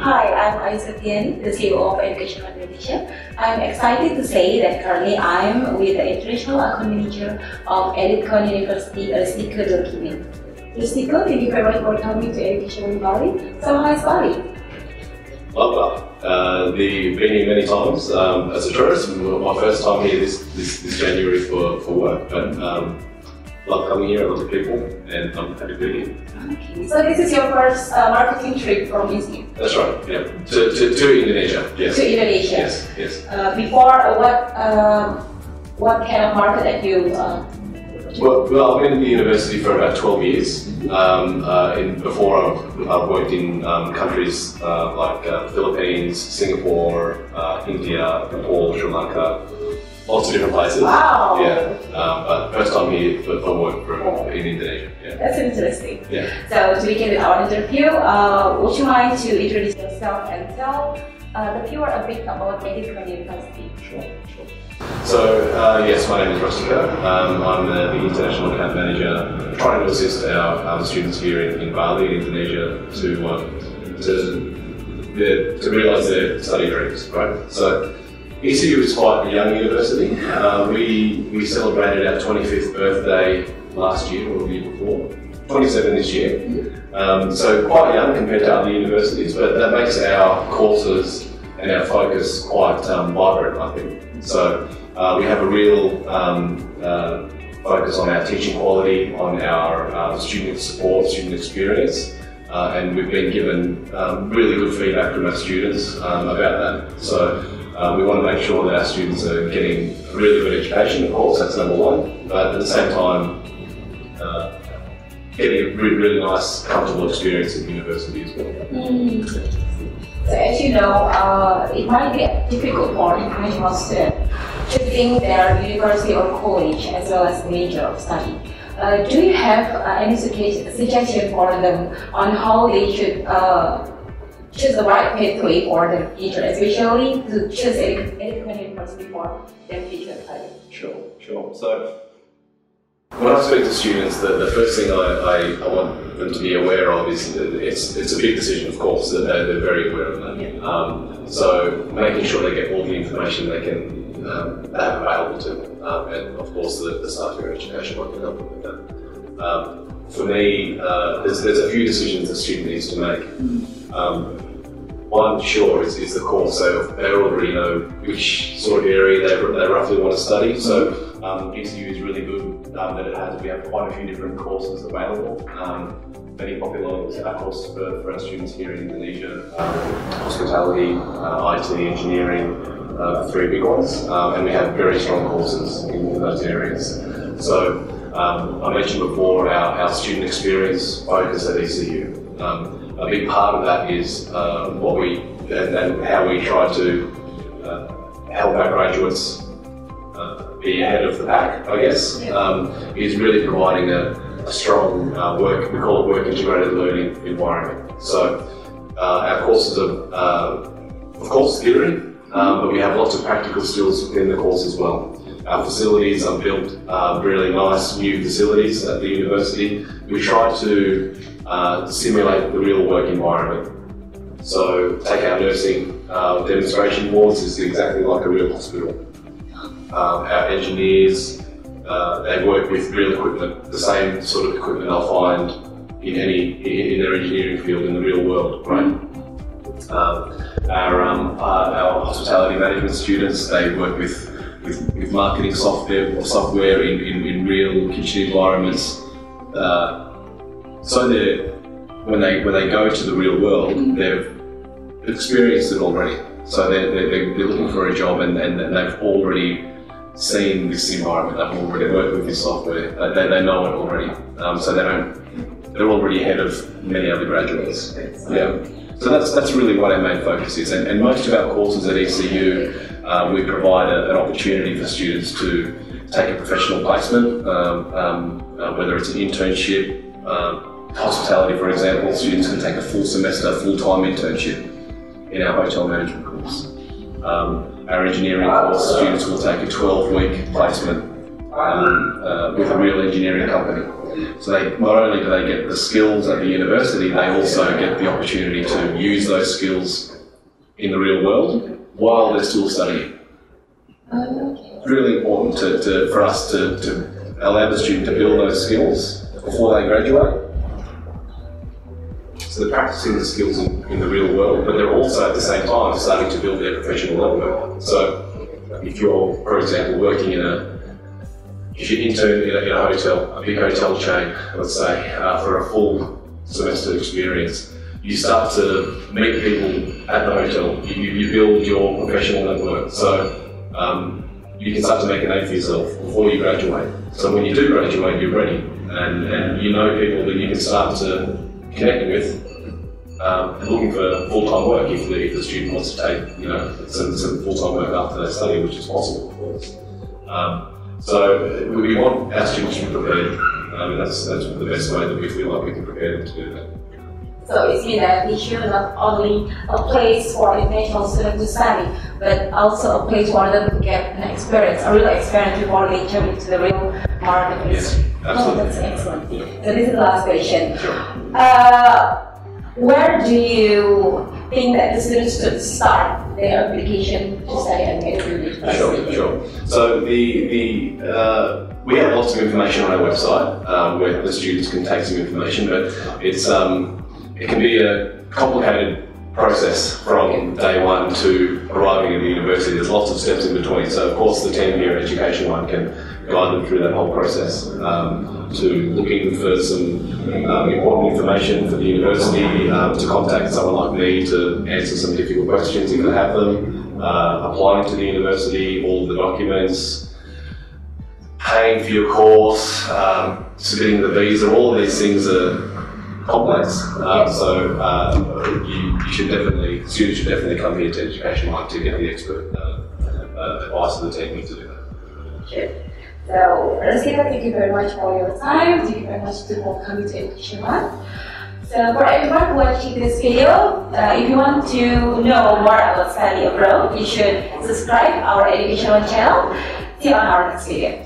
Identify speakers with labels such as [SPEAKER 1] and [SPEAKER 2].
[SPEAKER 1] Hi, I'm Ayu Septyani, the CEO of Education Indonesia. I'm excited to say that currently I'm with the International Account Manager of Edith University, Rustico Dulguime. Rustico, thank you very much for coming to Education in Bali. So how is Bali?
[SPEAKER 2] Love that. Been here many times as a tourist. My first time here this January for work, but love coming here. I love the people, and I'm happy to be here.
[SPEAKER 1] Okay, so this is your first marketing trip from India.
[SPEAKER 2] That's right. Yeah, to Indonesia. Yes.
[SPEAKER 1] To Indonesia.
[SPEAKER 2] Yes.
[SPEAKER 1] Before, what kind of market that you?
[SPEAKER 2] Well, I've been at the university for about 12 years. Before I've worked in countries like Philippines, Singapore, India, Nepal, Sri Lanka, lots of different places.
[SPEAKER 1] Wow!
[SPEAKER 2] Yeah, but first time here for work in Indonesia. Yeah.
[SPEAKER 1] That's interesting.
[SPEAKER 2] Yeah.
[SPEAKER 1] So to begin with our interview, would you mind to introduce yourself and tell the viewer a bit about Edith University?
[SPEAKER 2] Sure. So, yes, my name is Rustico. I'm the International Account Manager, trying to assist our students here in Bali, in Indonesia, to realise their study dreams, right? So, ECU is quite a young university. We celebrated our 25th birthday last year or the year before, 27 this year. So quite young compared to other universities, but that makes our courses and our focus quite vibrant, I think. So we have a real focus on our teaching quality, on our student support, student experience, and we've been given really good feedback from our students about that. So we want to make sure that our students are getting a really good education, of course, that's number one, but at the same time getting a really nice, comfortable experience at university as well.
[SPEAKER 1] So as you know, it might be difficult for international students choosing their university or college as well as major of study. Do you have any suggestion for them on how they should choose the right pathway for their future, especially to choose Edith University for their future study?
[SPEAKER 2] Sure. So when I speak to students, the first thing I want them to be aware of is it's a big decision, of course, that they're very aware of that. Yeah. So making sure they get all the information they can have available to them, and of course the start of your education I can help them with that. For me, there's a few decisions a student needs to make. One, sure, is the course. So they already know which sort of area they roughly want to study. So ECU is really good that we have quite a few different courses available. Many popular courses for our students here in Indonesia: hospitality, IT, engineering, the three big ones, and we have very strong courses in those areas. So I mentioned before our student experience focus at ECU. A big part of that is and how we try to help our graduates be ahead of the pack, I guess, is really providing a strong we call it work integrated learning environment. So our courses are, of course, theory, but we have lots of practical skills within the course as well. Our facilities are built really nice new facilities at the university. We try to simulate the real work environment. So take our nursing demonstration wards is exactly like a real hospital. Our engineers, they work with real equipment, the same sort of equipment they'll find in their engineering field in the real world, right? Our hospitality management students, they work with marketing software in real kitchen environments. So when they go to the real world, they've experienced it already. So they're looking for a job and they've already seen this environment. They've already worked with this software. They know it already. So they're already ahead of many other graduates. Yeah. So that's really what our main focus is. And most of our courses at ECU, we provide an opportunity for students to take a professional placement, whether it's an internship. Hospitality, for example, students can take a full semester, full-time internship in our hotel management course. Our engineering course, students will take a 12-week placement with a real engineering company. So not only do they get the skills at the university, they also get the opportunity to use those skills in the real world while they're still studying. It's really important for us to allow the student to build those skills before they graduate. So they're practicing the skills in the real world, but they're also at the same time starting to build their professional network. So if you're, for example, working if you intern in a hotel, a big hotel chain, let's say, for a full semester experience, you start to meet people at the hotel. You build your professional network. So you can start to make a name for yourself before you graduate. So when you do graduate, you're ready, and you know people that you can start to connect with, and looking for full-time work if the student wants to take some full-time work after their study, which is possible, of course. So we want our students to be prepared, and that's the best way that we feel like we can prepare them to do that.
[SPEAKER 1] So it means that we should not only a place for international students to study, but also a place for them to get an experience, a real experience before they jump into the real market.
[SPEAKER 2] Yes, absolutely.
[SPEAKER 1] Oh, that's excellent. Yeah. So this is the last question.
[SPEAKER 2] Sure.
[SPEAKER 1] Where do you think that the students should start their application to study at Edith?
[SPEAKER 2] Sure. So we have lots of information on our website where the students can take some information, but it can be a complicated process from day one to arriving at the university. There's lots of steps in between. So of course the team here at Education One can guide them through that whole process, to looking for some important information for the university, to contact someone like me to answer some difficult questions if they have them, applying to the university, all the documents, paying for your course, submitting the visa. All of these things are complex, so students should definitely come here to Education One to get the expert advice of the team to do that.
[SPEAKER 1] Sure. So, Rustico, thank you very much for your time. Thank you very much to welcome you to Education One. So, for everyone watching this video, if you want to know more about study abroad, you should subscribe our Education One channel. See you on our next video.